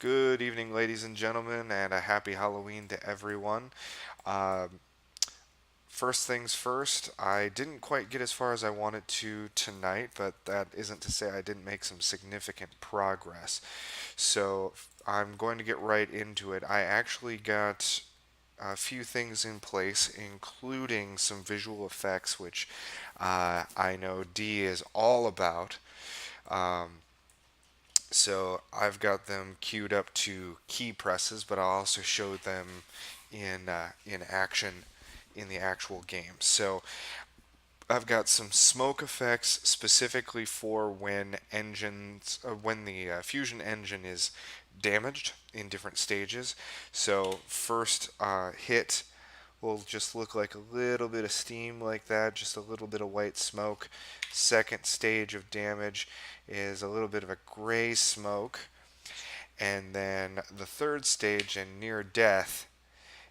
Good evening, ladies and gentlemen, and a happy Halloween to everyone. Um, First things first, I didn't quite get as far as I wanted to tonight, but that isn't to say I didn't make some significant progress. So I'm going to get right into it. I actually got a few things in place, including some visual effects, which I know D is all about. Um, So I've got them queued up to key presses, but I'll also show them in action in the actual game. So I've got some smoke effects specifically for when the fusion engine is damaged in different stages. So first hit will just look like a little bit of steam like that, just a little bit of white smoke. Second stage of damage is a little bit of a gray smoke. And then the third stage in near death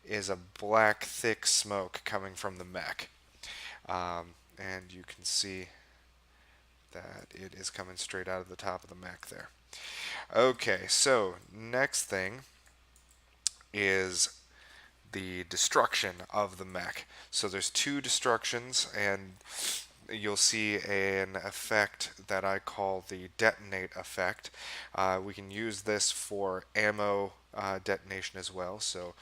is a black, thick smoke coming from the mech. And you can see that it is coming straight out of the top of the mech there. Okay, so next thing is the destruction of the mech. So there's two destructions, and you'll see an effect that I call the detonate effect. We can use this for ammo detonation as well. So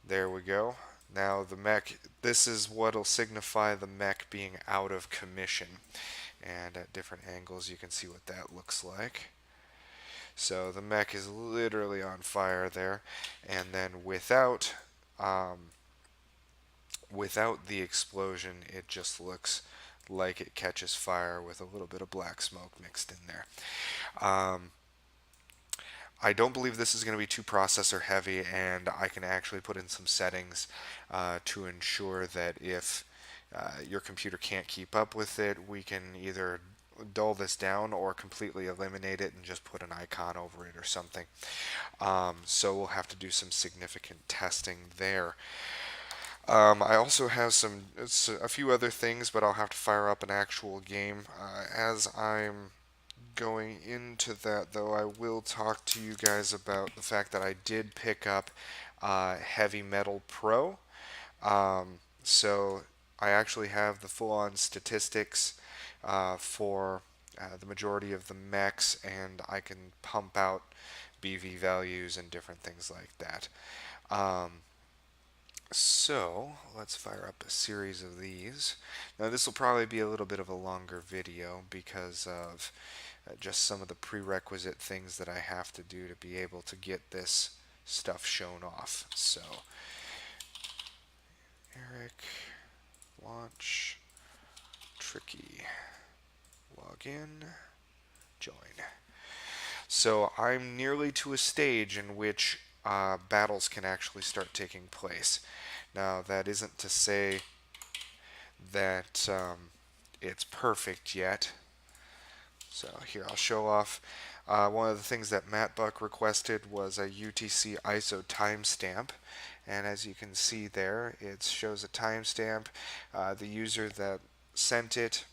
there we go. Now the mech, this is what'll signify the mech being out of commission. And at different angles you can see what that looks like. So the mech is literally on fire there. And then um, without the explosion, it just looks like it catches fire with a little bit of black smoke mixed in there. Um, I don't believe this is going to be too processor heavy, and I can actually put in some settings to ensure that if your computer can't keep up with it, we can either dull this down or completely eliminate it and just put an icon over it or something. So we'll have to do some significant testing there. I also have a few other things, but I'll have to fire up an actual game. As I'm going into that, though, I will talk to you guys about the fact that I did pick up Heavy Metal Pro. So I actually have the full-on statistics for the majority of the mechs, and I can pump out BV values and different things like that. Um, so let's fire up a series of these. Now this will probably be a little bit of a longer video because of just some of the prerequisite things that I have to do to be able to get this stuff shown off. So Eric, launch, tricky, log in, join. So I'm nearly to a stage in which battles can actually start taking place. Now that isn't to say that it's perfect yet. So here I'll show off. One of the things that Matt Buck requested was a UTC ISO timestamp, and as you can see there, it shows a timestamp, the user that sent it,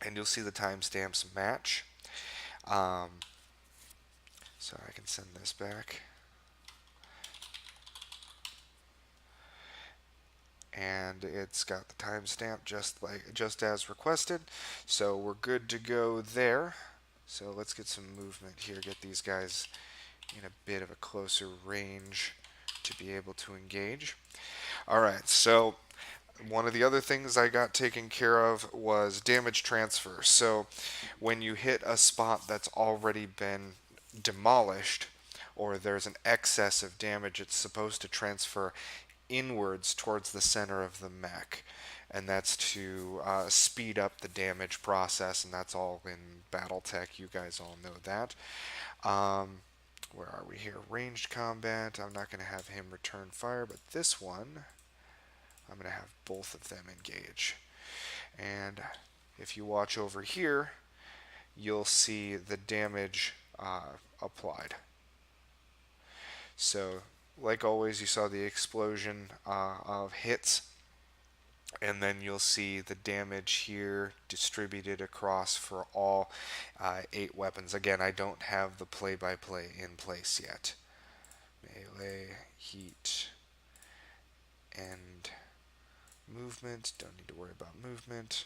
and you'll see the timestamps match. Um, so I can send this back. And it's got the timestamp just as requested, so we're good to go there. So let's get some movement here, get these guys in a bit of a closer range to be able to engage. Alright, so one of the other things I got taken care of was damage transfer. So when you hit a spot that's already been demolished, or there's an excess of damage, it's supposed to transfer inwards towards the center of the mech. And that's to speed up the damage process, and that's all in Battletech. You guys all know that. Where are we here? Ranged combat. I'm not going to have him return fire, but this one, I'm going to have both of them engage. And if you watch over here, you'll see the damage applied. So, like always, you saw the explosion of hits. And then you'll see the damage here distributed across for all 8 weapons. Again, I don't have the play-by-play in place yet. Melee, heat, and movement. Don't need to worry about movement.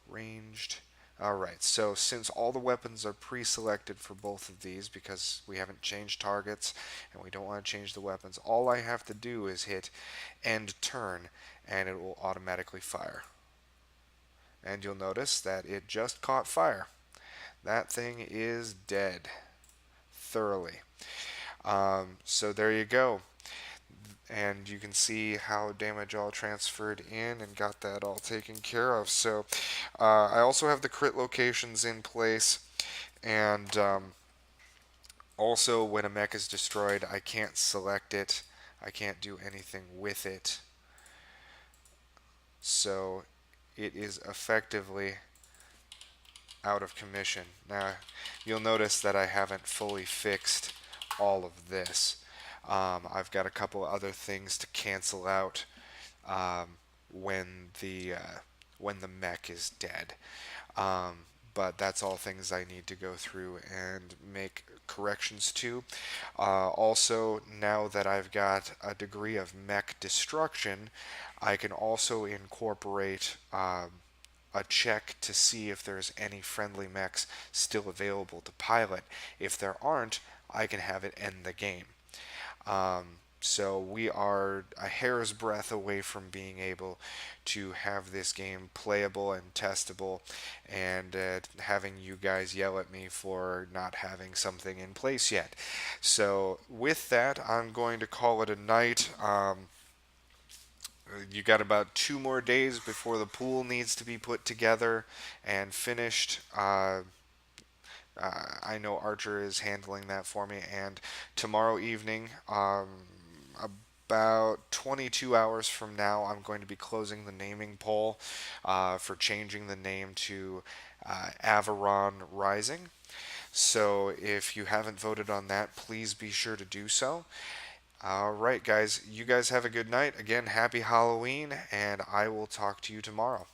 Ranged. Alright, so since all the weapons are pre-selected for both of these, because we haven't changed targets and we don't want to change the weapons, all I have to do is hit end turn and it will automatically fire. And you'll notice that it just caught fire. That thing is dead. Thoroughly. So there you go. And you can see how damage all transferred in and got that all taken care of. So I also have the crit locations in place, and also when a mech is destroyed, I can't select it. I can't do anything with it. So it is effectively out of commission. Now, you'll notice that I haven't fully fixed all of this. I've got a couple other things to cancel out um, when the mech is dead. But that's all things I need to go through and make corrections to. Also, now that I've got a degree of mech destruction, I can also incorporate a check to see if there's any friendly mechs still available to pilot. If there aren't, I can have it end the game. So we are a hair's breadth away from being able to have this game playable and testable, and having you guys yell at me for not having something in place yet. So with that, I'm going to call it a night. You got about 2 more days before the pool needs to be put together and finished. I know Archer is handling that for me, and tomorrow evening, about 22 hours from now, I'm going to be closing the naming poll for changing the name to Averon Rising. So if you haven't voted on that, please be sure to do so. All right, guys, you guys have a good night. Again, happy Halloween, and I will talk to you tomorrow.